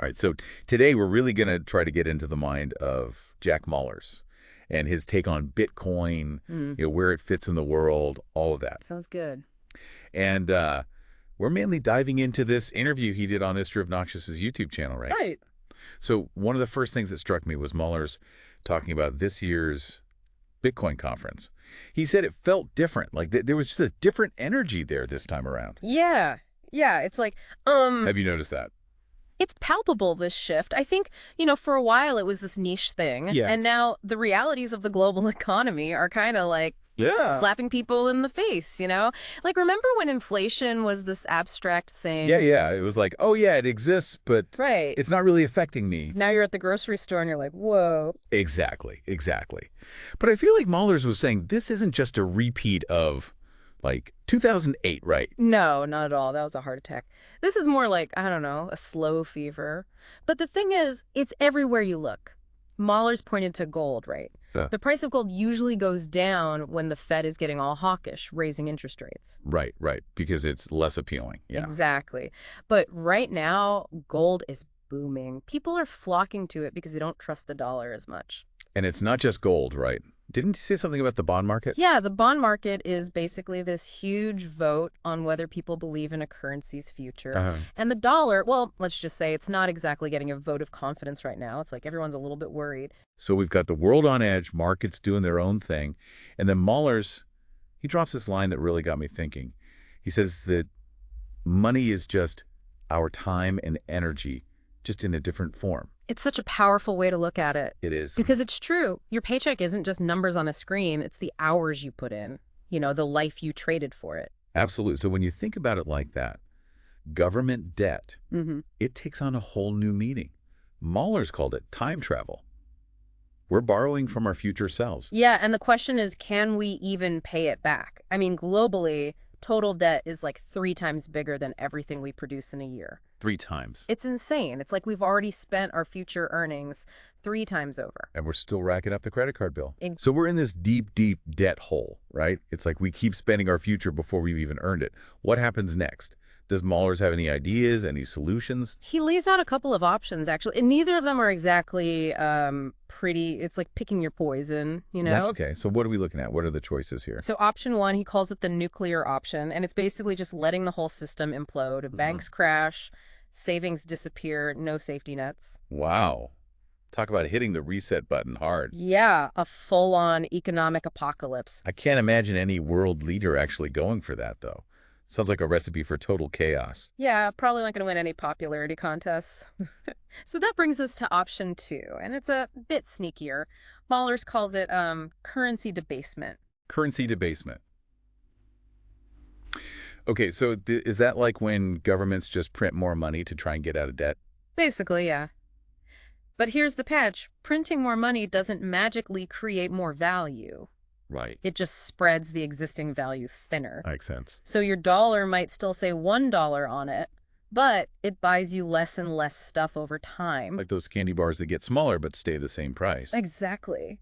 right, so today we're really going to try to get into the mind of Jack Mallers and his take on Bitcoin, where it fits in the world, all of that. Sounds good. And we're mainly diving into this interview he did on Mr Obnoxious's YouTube channel, right? Right. So one of the first things that struck me was Mallers talking about this year's Bitcoin conference. He said it felt different, like there was just a different energy there this time around. Yeah. Yeah. It's like, Have you noticed that? it's palpable, this shift. I think, for a while it was this niche thing. Yeah. And now the realities of the global economy are kind of like slapping people in the face, Like, remember when inflation was this abstract thing? Yeah. It was like, oh, yeah, it exists, but Right. it's not really affecting me. Now you're at the grocery store and you're like, whoa. Exactly. But I feel like Mallers was saying this isn't just a repeat of, like, 2008, right? No, not at all. That was a heart attack. This is more like, I don't know, a slow fever. But the thing is, it's everywhere you look. Mahler's pointed to gold, right? The price of gold usually goes down when the Fed is getting all hawkish, raising interest rates. Right, because it's less appealing. Yeah. Exactly. But right now, gold is booming. People are flocking to it because they don't trust the dollar as much. And it's not just gold, right? Didn't you say something about the bond market? Yeah, the bond market is basically this huge vote on whether people believe in a currency's future. And the dollar, well, let's just say it's not exactly getting a vote of confidence right now. It's like everyone's a little bit worried. So we've got the world on edge, markets doing their own thing. And then Mallers, he drops this line that really got me thinking. He says that money is just our time and energy, just in a different form. It's such a powerful way to look at it. It is. Because it's true. Your paycheck isn't just numbers on a screen. It's the hours you put in, the life you traded for it. Absolutely. So when you think about it like that, government debt, it takes on a whole new meaning. Mallers called it time travel. We're borrowing from our future selves. Yeah, and the question is, can we even pay it back? I mean, globally, total debt is like 3 times bigger than everything we produce in a year. 3 times. It's insane. It's like we've already spent our future earnings 3 times over. And we're still racking up the credit card bill. So we're in this deep debt hole, right? It's like we keep spending our future before we've even earned it. What happens next? Does Mallers have any ideas, any solutions? He lays out a couple of options, actually, and neither of them are exactly pretty. It's like picking your poison, Okay, so what are we looking at? What are the choices here? So option 1, he calls it the nuclear option, and it's basically just letting the whole system implode. Banks crash, savings disappear, no safety nets. Wow. Talk about hitting the reset button hard. Yeah, a full-on economic apocalypse. I can't imagine any world leader actually going for that, though. Sounds like a recipe for total chaos. Yeah, probably not going to win any popularity contests. So that brings us to option 2, and it's a bit sneakier. Mallers calls it currency debasement. Currency debasement. Okay, so is that like when governments just print more money to try and get out of debt? Basically, yeah. But here's the catch. Printing more money doesn't magically create more value. Right. It just spreads the existing value thinner. Makes sense. So your dollar might still say $1 on it, but it buys you less and less stuff over time. Like those candy bars that get smaller but stay the same price. Exactly.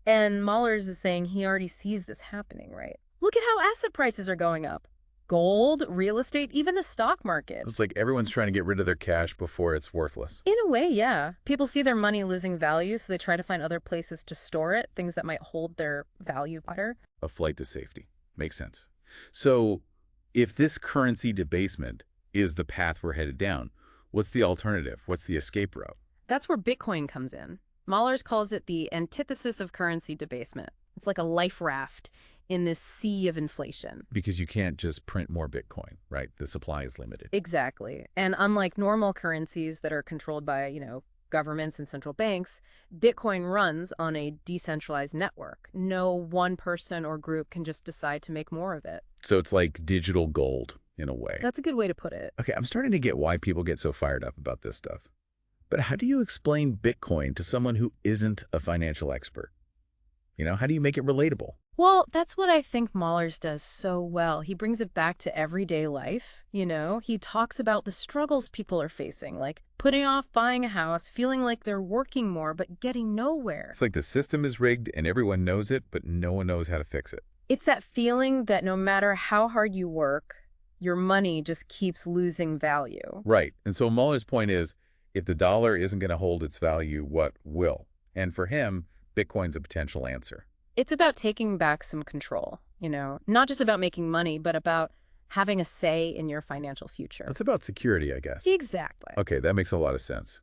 And Mallers is saying he already sees this happening, right? Look at how asset prices are going up. Gold, real estate, even the stock market. It's like everyone's trying to get rid of their cash before it's worthless. In a way, yeah. People see their money losing value, so they try to find other places to store it, things that might hold their value better. A flight to safety. Makes sense. So if this currency debasement is the path we're headed down, what's the alternative? What's the escape route? That's where Bitcoin comes in. Mallers calls it the antithesis of currency debasement. It's like a life raft in this sea of inflation. Because you can't just print more Bitcoin, right? The supply is limited. Exactly. And unlike normal currencies that are controlled by, governments and central banks, Bitcoin runs on a decentralized network. No one person or group can just decide to make more of it. So it's like digital gold in a way. That's a good way to put it. Okay, I'm starting to get why people get so fired up about this stuff. But how do you explain Bitcoin to someone who isn't a financial expert? How do you make it relatable? Well, that's what I think Mallers does so well. He brings it back to everyday life, He talks about the struggles people are facing, like putting off buying a house, feeling like they're working more but getting nowhere. It's like the system is rigged and everyone knows it, but no one knows how to fix it. It's that feeling that no matter how hard you work, your money just keeps losing value. Right. And so Mallers' point is, If the dollar isn't going to hold its value, what will? And for him, Bitcoin's a potential answer. It's about taking back some control, not just about making money, but about having a say in your financial future. It's about security, I guess. Exactly. Okay, that makes a lot of sense.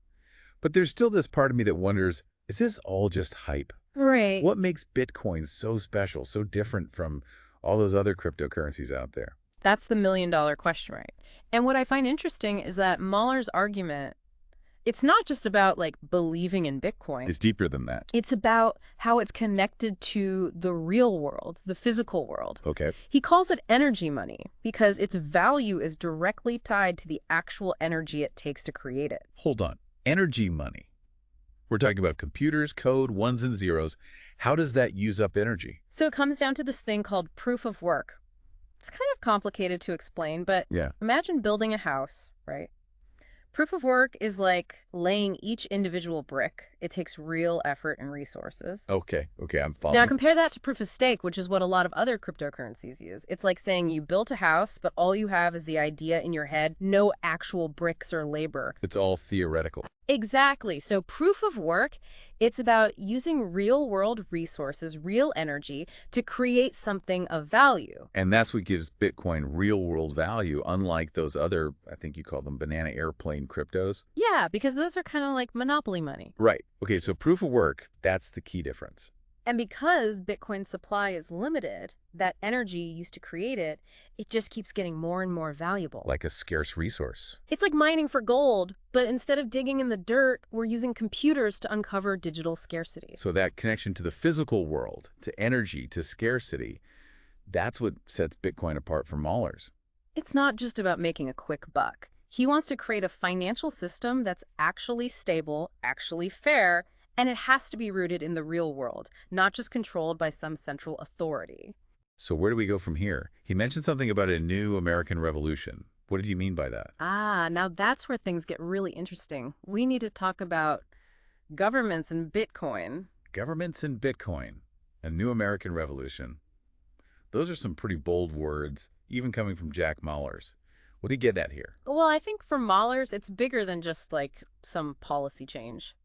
But there's still this part of me that wonders, is this all just hype? Right. What makes Bitcoin so special, so different from all those other cryptocurrencies out there? That's the million-dollar question, right? And what I find interesting is that Mahler's argument, it's not just about like believing in Bitcoin. It's deeper than that. It's about how it's connected to the real world, the physical world. Okay. He calls it energy money because its value is directly tied to the actual energy it takes to create it. Hold on. Energy money. We're talking about computers, code, ones and zeros. How does that use up energy? So it comes down to this thing called proof of work. It's kind of complicated to explain, but Yeah. imagine building a house, right? Proof of work is like laying each individual brick. It takes real effort and resources. Okay, I'm Now following. compare that to proof of stake, which is what a lot of other cryptocurrencies use. It's like saying you built a house, but all you have is the idea in your head, no actual bricks or labor. It's all theoretical. Exactly. So proof of work, it's about using real-world resources, real energy, to create something of value. And that's what gives Bitcoin real-world value, unlike those other, I think you call them banana airplane cryptos. Yeah, because those are kind of like monopoly money. Right. Okay, so proof of work, that's the key difference. And because Bitcoin's supply is limited, that energy used to create it, it just keeps getting more and more valuable. Like a scarce resource. It's like mining for gold, but instead of digging in the dirt, we're using computers to uncover digital scarcity. So that connection to the physical world, to energy, to scarcity, that's what sets Bitcoin apart from Mahler's. It's not just about making a quick buck. He wants to create a financial system that's actually stable, actually fair, and it has to be rooted in the real world, not just controlled by some central authority. So where do we go from here? He mentioned something about a new American revolution. What did you mean by that? Now that's where things get really interesting. We need to talk about governments and Bitcoin. Governments and Bitcoin. A new American revolution. Those are some pretty bold words, even coming from Jack Mallers. What do you get at here? Well, I think for Mahler's, it's bigger than just like some policy change.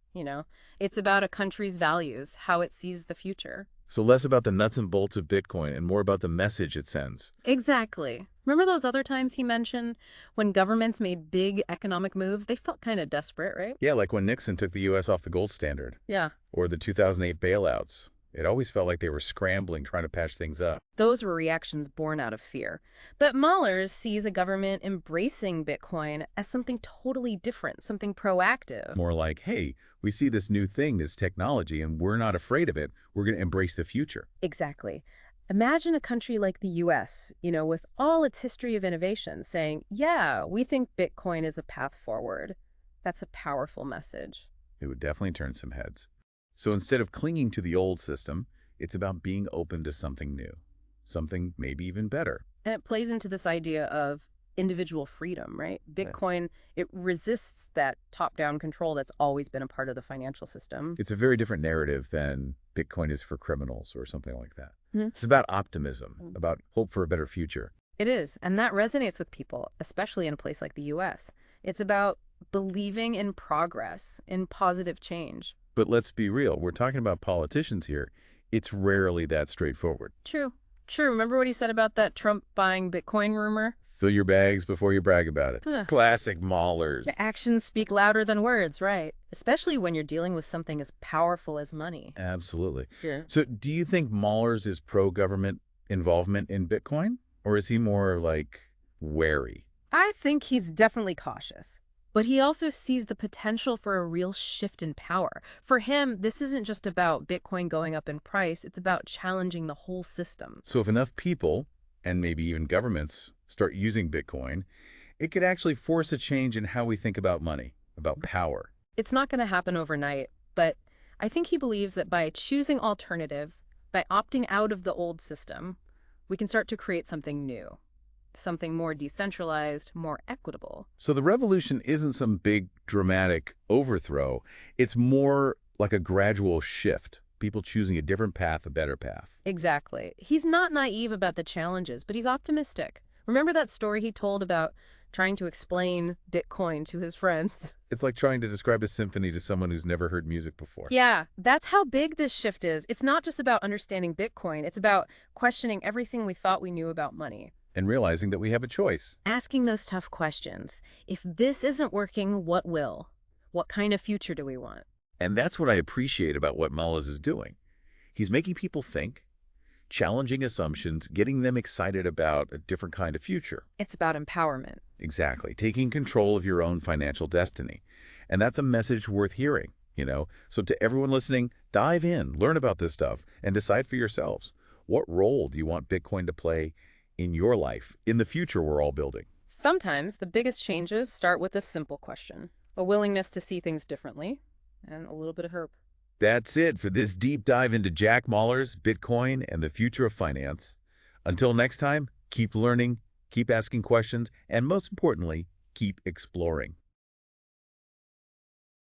It's about a country's values, how it sees the future. So less about the nuts and bolts of Bitcoin and more about the message it sends. Exactly. Remember those other times he mentioned when governments made big economic moves? They felt kind of desperate, right? Yeah, like when Nixon took the U.S. off the gold standard. Yeah. Or the 2008 bailouts. It always felt like they were scrambling, trying to patch things up. Those were reactions born out of fear. But Mahler's sees a government embracing Bitcoin as something totally different, something proactive. More like, hey, we see this new thing, this technology, and we're not afraid of it. We're going to embrace the future. Exactly. Imagine a country like the U.S., with all its history of innovation, saying, yeah, we think Bitcoin is a path forward. That's a powerful message. It would definitely turn some heads. So instead of clinging to the old system, it's about being open to something new, something maybe even better. And it plays into this idea of individual freedom, right? Bitcoin, it resists that top-down control that's always been a part of the financial system. It's a very different narrative than Bitcoin is for criminals or something like that. Mm-hmm. It's about optimism, about hope for a better future. It is, and that resonates with people, especially in a place like the U.S. It's about believing in progress, in positive change. But let's be real, we're talking about politicians here. It's rarely that straightforward. True. Remember what he said about that Trump buying Bitcoin rumor? Fill your bags before you brag about it. Huh. Classic Maulers. The actions speak louder than words, right? Especially when you're dealing with something as powerful as money. Absolutely. Yeah. So do you think Maulers is pro-government involvement in Bitcoin? Or is he more like wary? I think he's definitely cautious. But he also sees the potential for a real shift in power. For him, this isn't just about Bitcoin going up in price. It's about challenging the whole system. So if enough people, and maybe even governments, start using Bitcoin, it could actually force a change in how we think about money, about power. It's not going to happen overnight, but I think he believes that by choosing alternatives, by opting out of the old system, we can start to create something new. Something more decentralized, more equitable. So the revolution isn't some big dramatic overthrow. It's more like a gradual shift. People choosing a different path, a better path. Exactly. He's not naive about the challenges, but he's optimistic. Remember that story he told about trying to explain Bitcoin to his friends. It's like trying to describe a symphony to someone who's never heard music before. Yeah, that's how big this shift is. It's not just about understanding Bitcoin. It's about questioning everything we thought we knew about money. And realizing that we have a choice. Asking those tough questions. If this isn't working, what will? What kind of future do we want? And that's what I appreciate about what Mullins is doing. He's making people think, challenging assumptions, getting them excited about a different kind of future. It's about empowerment. Exactly. Taking control of your own financial destiny. And that's a message worth hearing, you know? So to everyone listening, dive in, learn about this stuff, and decide for yourselves. What role do you want Bitcoin to play in your life, in the future we're all building? Sometimes the biggest changes start with a simple question, a willingness to see things differently, and a little bit of hope. That's it for this deep dive into Jack Mallers, Bitcoin, and the future of finance. Until next time, keep learning, keep asking questions, and most importantly, keep exploring.